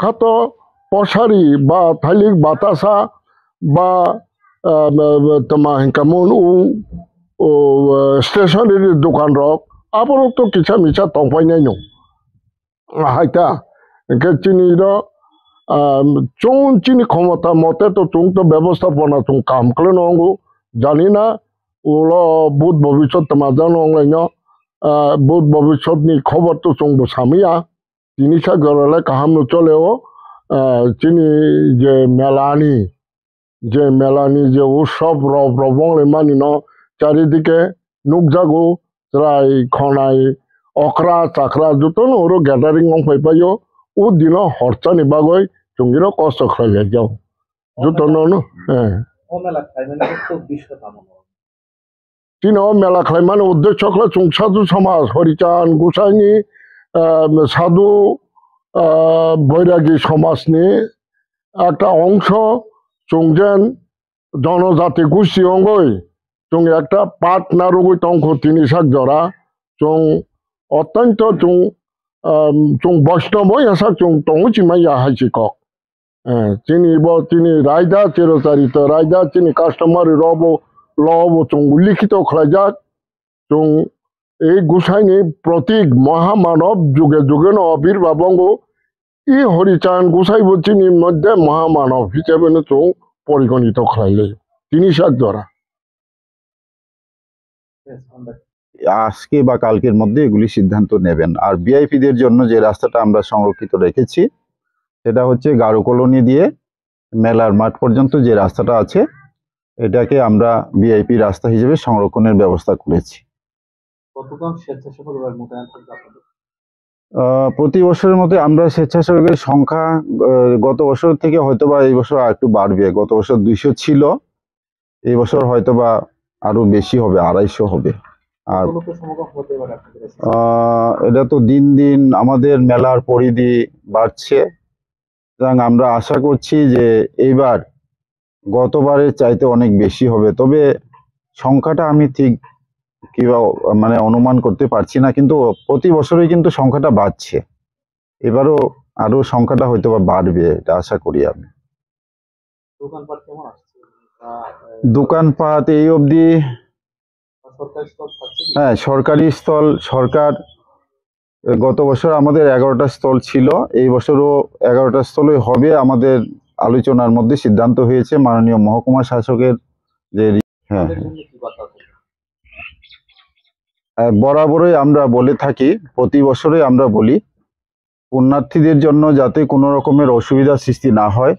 প্রখ্যাত পশারি বা থাইলিক বাতাসা বা তোমার কেমন ও স্টেশনারি দোকান রক আবারও তো কিছা মিছা তংফাইনাই নো হাইতা চিনি চুং চিনি ক্ষমতা মতে তো চুং তো ব্যবস্থাপনা চুং কাম করে নঙ্গু জানি না ওলো বুধ ভবিষ্যৎ তোমাদের নংলাইন বুধ ভবিষ্যৎনি খবর তো চুংবো সামিয়া জিনিসা গড়ালে কাহাম চলেও চিনি যে মেলানি যে উৎসব রবংলে মানি ন চারিদিকে নুকজাগু রাই খনাই অকরা চাকরা যতন ওরো গ্যাদারিং ফাইপাইও ও দিন হরচানি বাগৈ চুঙ্গিরো কষ্ট খাইলে যাও যতন হ্যাঁ তিন মেলা খাইমান উদ্দেশ্য চুং সাধু সমাজ হরিচান গোসাইনি সাধু বৈরাগী সমাজনি একটা অংশ চুংজেন জনজাতি গোষ্ঠী অঙ্গই চুং একটা পাট নারুগই টংখ তিনি শাক জরা চুং অত্যন্ত চুং বৈষ্ণবই আসাক চুং টংু চিমাইয়া হাইছি কক তিনি রায়দা চিরচারিত রায়দা তিনি কাস্টমারি লব চুং উল্লিখিত খাইজাক চুং এই গোসাইনি প্রতীক মহামানব যুগে যুগে আবির্ভাব ই হরিচান গোসাই চিনি মধ্যে মহামানব হিসেবে চুং পরিগণিত খাইলে তিনি শাক দ্বারা আজকে বা কালকের মধ্যে এগুলি সিদ্ধান্ত নেবেন। আর ভিআইপিদের জন্য যে রাস্তাটা আমরা সংরক্ষিত রেখেছি সেটা হচ্ছে গারো কলোনি দিয়ে মেলার মাঠ পর্যন্ত যে রাস্তাটা আছে এটাকে আমরা ভিআইপি রাস্তা হিসেবে সংরক্ষণের ব্যবস্থা করেছি। প্রতি বছরের মধ্যে আমরা স্বেচ্ছাসেবকের সংখ্যা গত বছর থেকে হয়তোবা এই বছর আর একটু বাড়বে। গত বছর 200 ছিল, এই বছর হয়তোবা আরো বেশি হবে, 250 হবে। আর এটা তো দিন দিন আমাদের মেলার পরিধি বাড়ছে, সুতরাং আমরা আশা করছি যে এইবার গতবারের চাইতে অনেক বেশি হবে। তবে সংখ্যাটা আমি ঠিক মানে অনুমান করতে পারছি না, কিন্তু প্রতি বছরই কিন্তু সংখ্যাটা বাড়ছে। এবারও আরো সংখ্যাটা হয়তো বা বাড়বে, এটা আশা করি আমি। দোকানপাট এই অবধি হ্যাঁ সরকারি স্থল, সরকার গত বছর আমাদের 11টা স্থল ছিল, এই বছরও 11টা স্থলই হবে। আমাদের আলোচনার মধ্যে সিদ্ধান্ত হয়েছে মাননীয় মহকুমা শাসকের যে হ্যাঁ বরাবরই আমরা বলে থাকি, প্রতি বছরই আমরা বলি পুণ্যার্থীদের জন্য যাতে কোনো রকমের অসুবিধা সৃষ্টি না হয়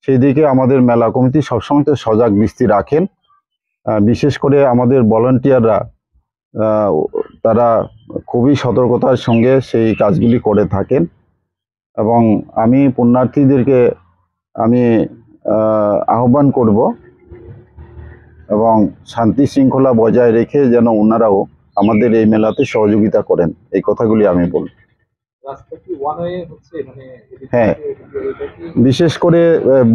সেই দিকে আমাদের মেলা কমিটি সবসময় তো সজাগ দৃষ্টি রাখেন। বিশেষ করে আমাদের ভলান্টিয়াররা তারা খুবই সতর্কতার সঙ্গে সেই কাজগুলি করে থাকেন, এবং আমি পুণ্যার্থীদেরকে আমি আহ্বান করব এবং শান্তি শৃঙ্খলা বজায় রেখে যেন ওনারাও আমাদের এই মেলাতে সহযোগিতা করেন, এই কথাগুলি আমি বলব। হ্যাঁ, বিশেষ করে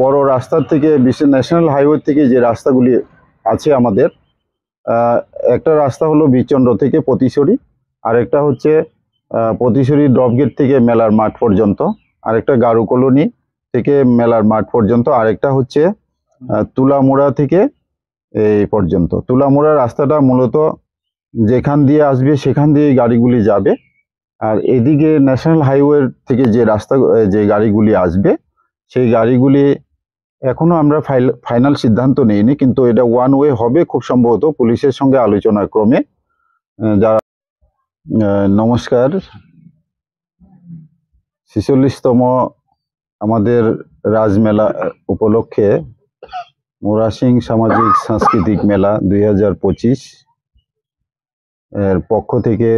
বড় রাস্তার থেকে, বিশেষ ন্যাশনাল হাইওয়ে থেকে যে রাস্তাগুলি আছে আমাদের, একটা রাস্তা হলো বিচন্দ্র থেকে পতিশরি, আরেকটা হচ্ছে পতিশরি ড্রপগেট থেকে মেলার মাঠ পর্যন্ত, আরেকটা গারো কলোনি থেকে মেলার মাঠ পর্যন্ত, আরেকটা হচ্ছে তুলামুড়া থেকে এই পর্যন্ত। তুলামুড়া রাস্তাটা মূলত যেখান দিয়ে আসবে সেখান দিয়ে গাড়িগুলি যাবে, আর এদিকে ন্যাশনাল হাইওয়ে থেকে যে রাস্তা যে গাড়িগুলি আসবে সেই গাড়িগুলি এখনো আমরা ফাইনাল সিদ্ধান্ত নিইনি, কিন্তু এটা ওয়ান ওয়ে হবে খুব সম্ভবত পুলিশের সঙ্গে আলোচনা ক্রমে। যারা নমস্কার, 46তম আমাদের রাজমেলা উপলক্ষে মুরাসিং সামাজিক সাংস্কৃতিক মেলা 2025 এর পক্ষ থেকে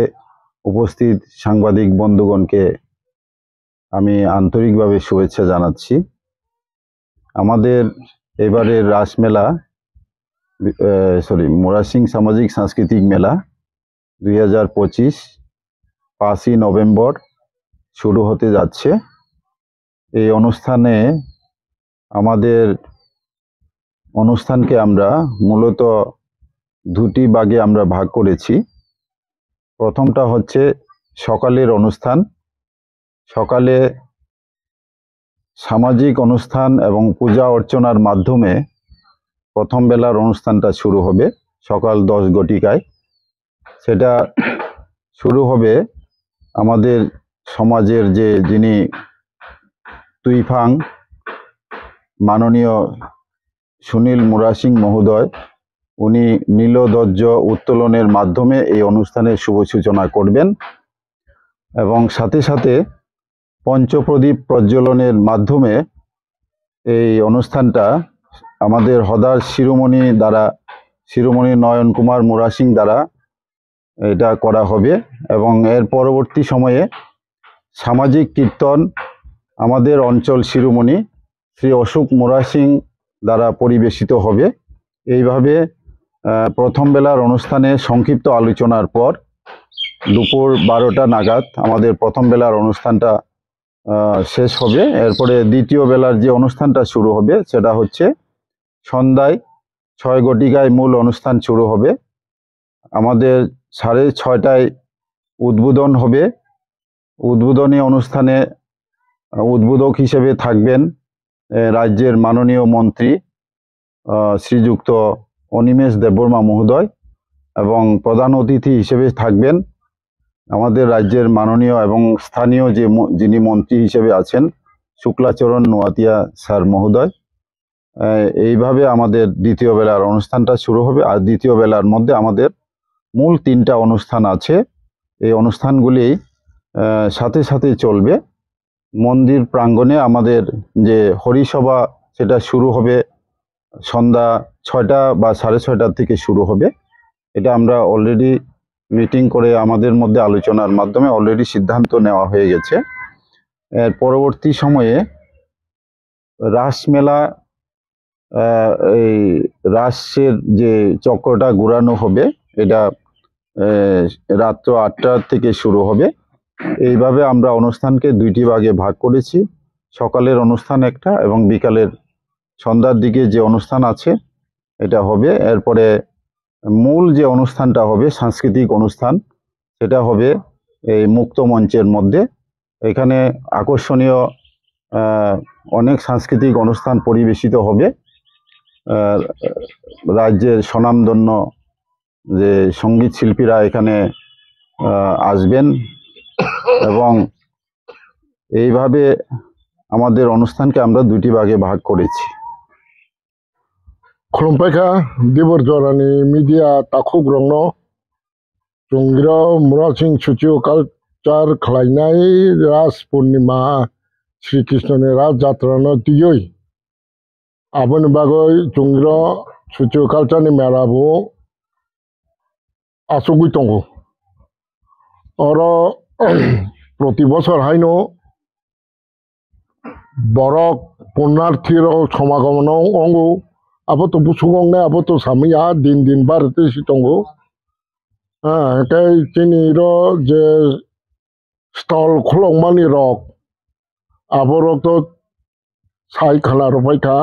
উপস্থিত সাংবাদিক বন্ধুগণকে আমি আন্তরিকভাবে শুভেচ্ছা জানাচ্ছি। আমাদের এবারের রাসমেলা মুরাসিং সামাজিক সাংস্কৃতিক মেলা 2025 5ই নভেম্বর শুরু হতে যাচ্ছে। এই অনুষ্ঠানকে আমরা মূলত দুটি ভাগে আমরা ভাগ করেছি। প্রথমটা হচ্ছে সকালের অনুষ্ঠান। সকালে সামাজিক অনুষ্ঠান এবং পূজা অর্চনার মাধ্যমে প্রথম বেলার অনুষ্ঠানটা শুরু হবে সকাল 10 ঘটিকায়। সেটা শুরু হবে আমাদের সমাজের যিনি তুইফাং মাননীয় সুনীল মুরাসিং মহোদয়, উনি নীলধ্বজ উত্তোলনের মাধ্যমে এই অনুষ্ঠানের শুভ সূচনা করবেন এবং সাথে সাথে পঞ্চপ্রদীপ প্রজ্বলনের মাধ্যমে এই অনুষ্ঠানটা আমাদের হদার শিরোমণি নয়ন কুমার মুরাসিং দ্বারা এটা করা হবে এবং এর পরবর্তী সময়ে সামাজিক কীর্তন আমাদের অঞ্চল শিরোমণি শ্রী অশোক মুরাসিং দ্বারা পরিবেশিত হবে। এইভাবে প্রথম বেলার অনুষ্ঠানে সংক্ষিপ্ত আলোচনার পর দুপুর 12টা নাগাদ আমাদের প্রথম বেলার অনুষ্ঠানটা শেষ হবে। এরপরে দ্বিতীয় বেলার যে অনুষ্ঠানটা শুরু হবে সেটা হচ্ছে সন্ধ্যায় 6 ঘটিকায় মূল অনুষ্ঠান শুরু হবে। আমাদের 6:30টায় উদ্বোধন হবে। উদ্বোধনী অনুষ্ঠানে উদ্বোধক হিসেবে থাকবেন রাজ্যের মাননীয় মন্ত্রী শ্রীযুক্ত অনিমেষ দেববর্মা মহোদয় এবং প্রধান অতিথি হিসেবে থাকবেন আমাদের রাজ্যের মাননীয় এবং স্থানীয় যিনি মন্ত্রী হিসেবে আছেন শুক্লাচরণ নোয়াতিয়া স্যার মহোদয়। এইভাবে আমাদের দ্বিতীয় বেলার অনুষ্ঠানটা শুরু হবে। আর দ্বিতীয় বেলার মধ্যে আমাদের মূল 3টা অনুষ্ঠান আছে। এই অনুষ্ঠানগুলি সাথে সাথে চলবে। মন্দির প্রাঙ্গণে আমাদের যে হরিসভা সেটা শুরু হবে সন্ধ্যা 6টা বা 6:30টার থেকে শুরু হবে। এটা আমরা অলরেডি মিটিং করে আমাদের মধ্যে আলোচনার মাধ্যমে অলরেডি সিদ্ধান্ত নেওয়া হয়ে গেছে। এর পরবর্তী সময়ে রাসমেলা, এই রাসের যে চক্রটা ঘোরানো হবে এটা রাত্র 8টা থেকে শুরু হবে। এইভাবে আমরা অনুষ্ঠানকে 2টি ভাগে ভাগ করেছি। সকালের অনুষ্ঠান একটা এবং বিকালের সন্ধ্যার দিকে যে অনুষ্ঠান আছে এটা হবে। এরপরে মূল যে অনুষ্ঠানটা হবে সাংস্কৃতিক অনুষ্ঠান সেটা হবে এই মুক্ত মঞ্চের মধ্যে। এখানে আকর্ষণীয় অনেক সাংস্কৃতিক অনুষ্ঠান পরিবেশিত হবে। রাজ্যের স্বনামধন্য যে সঙ্গীত শিল্পীরা এখানে আসবেন এবং এইভাবে আমাদের অনুষ্ঠানকে আমরা 2টি ভাগে ভাগ করেছি। खुलुमबायखा दिबर जरानि मीडिया ताखुब रंनो चुंग्रा मुरासिं सुचियो कालचार खलायनाय रास पूर्णिमा श्री कृष्णनि राज जात्रानो तियै आबोनि बागै चुंग्रा सुचियो कालचारनि मेलाबो आसुगुइ दंगो अर प्रति बছর हायनो बरक पुण्यार्थीर समागमन अंगो अब तो बुसुगंने अब तो सामिया दिन दिन बारते सितंगो कई चिनी जे स्टल खुलंगमानि रक आबर तो साइ खाना रबायथा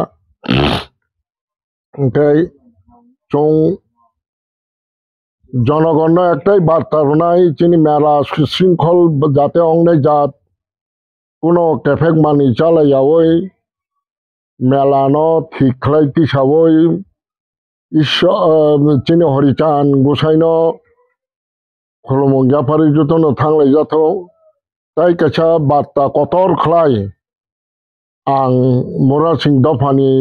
कई जों जनगण एकटाई बार्ता होनाय चिनी मेला शृंखल जाते अंगने जात कोनो केफेक मानि चालायावै मेलानो ठीक खालायति सावै ईश्वर चिनी हरिचान गोसाइनो खुलुमंगियाफारि जतनो थांलाय जाथौ ताई काछा बार्ता कतर खलाय आं मुरासिं दफानि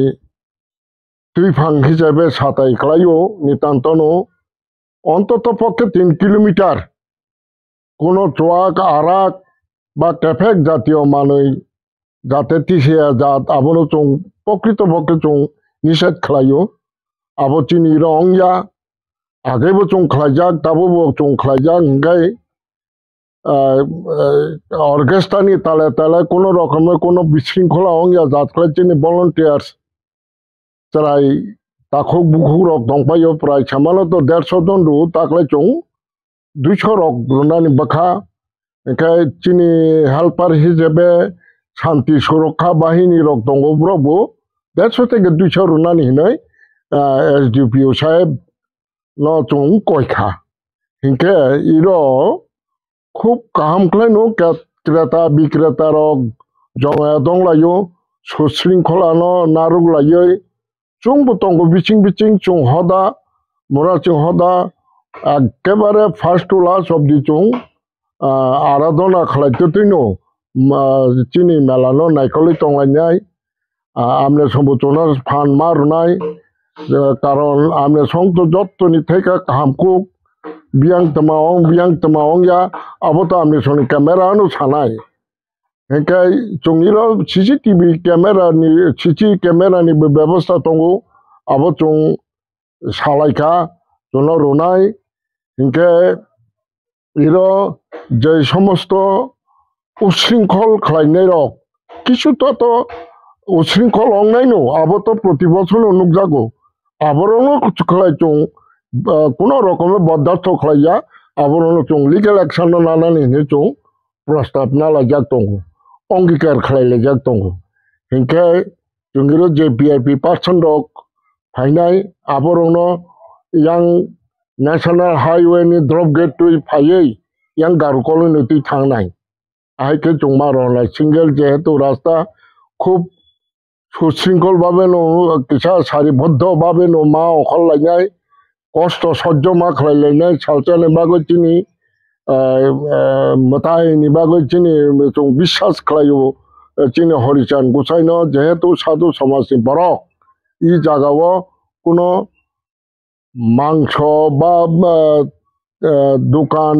तुइफां हिसाबै साताय खलायो नितान्तनो অন্তত পক্ষে 3 কিলোমিটার কোনো চোয়াক আরাক বা ট্রাফিক জাতীয় মানুষ যাতে তিসিয়া জাত আবনো চং প্রকৃত পক্ষে চং নিষেধ খালাইও আবো চিনি রংয়া আগেবো চং খালাইজাক তাবো চং খালাইজাক গাই অর্কেস্ট্রানি তালে তালে কোনো রকমের কোনো বিশৃঙ্খলা অংয়া জাত খালাই চিনি ভলান্টিয়ার্স যারাই ताखौ बुखु रक दंफायो प्राय सामान्यत 150 जन रु ताकलाय चं 200 रक रुनानि बखा एखाय चिनी हेल्पार हिसेबे शांति सुरक्षा बाहिनी रक दंगो ब्रबो 150 থেকে 200 रुनानि हिनै एसडीपीओ साहेब न चं कयखा हिंके इरो खूब काहाम क्लाइनो क्रेता बिक्रेता रक जमाया दंलायो sushrinkholano naruglaioi chungbo tongo biching biching chung hoda mora chung hoda একেবারে ফার্স্ট টু লাস্ট অব্দি chung আরাধনা খালাইতে তুইনো চিনি মেলানো নাইকলি তংলাইনাই আমনে সম্বুচনা ফান মারুনাই কারণ আমনে সংতো যত্তনি থেকে কাহামকুক biang tamaong ya abota amni soni kamera anu sanai hekai chungiro CCTV camera ni ব্যবস্থা tongo abo chung salaika jono runai হেঁকে ইরো যে সমস্ত উশৃঙ্খল খাইনাই রক কিছুটা তো উশৃঙ্খল অংনাই নো আবো তো প্রতি বছর অনুক যাগো আবরণও খাই চং কোনো রকমের বরদাস্ত খাইয়া আবরণ চং লিগেল অ্যাকশন নানানি চং প্রস্তাব নালা যাক দङ অঙ্গীকার খাইলে যাক দङ হেঁকে जोंगिरो जे VIP पार्सन रक फाइनाय आबरণ yang national highway ni drop gate to ফাইयै yang গারকল নতি থাংনাই আইকে জংমারনাই সিঙ্গেল যেহেতু রাস্তা খুব সুশৃঙ্খল ভাবে নো কিসা সারিবদ্ধ ভাবে নো মা অখল লাইনাই কষ্ট সহ্য মা খাইলাইনাই সালচানে বাগৈ চিনি মতাই নি বাগৈ চিনি জং বিশ্বাস খাইও চিনি হরিচান গোসাইন যেহেতু সাধু সমাজনি বরক ই জায়গাও কোনো মাংস বা দোকান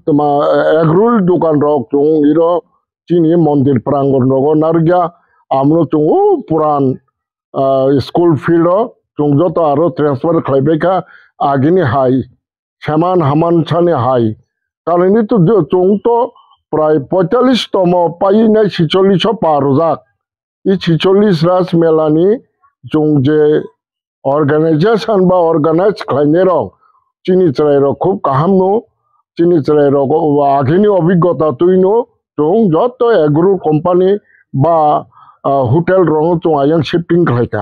তোমার এগরোল দোকান রক চং ইরো চিনি মন্দির প্রাঙ্গণ রক নারগিয়া আমনো চং পুরান স্কুল ফিল্ড চং যত আরো ট্রান্সফার খাইবেকা আগিনি হাই সেমান হামান সানি হাই কারণ তো চং তো প্রায় 45তম পাই নাই 46 পার যাক এই 46 রাস মেলানি চং যে অর্গানাইজেশন বা অর্গানাইজ খাইনে রক চিনি চড়াই রক খুব কাহামনো চিনি চড়াই রক আগিনি অভিজ্ঞতা তুইনো চং যত এগ্রো কোম্পানি বা হোটেল রং চং আয়াং শিফটিং খাইতা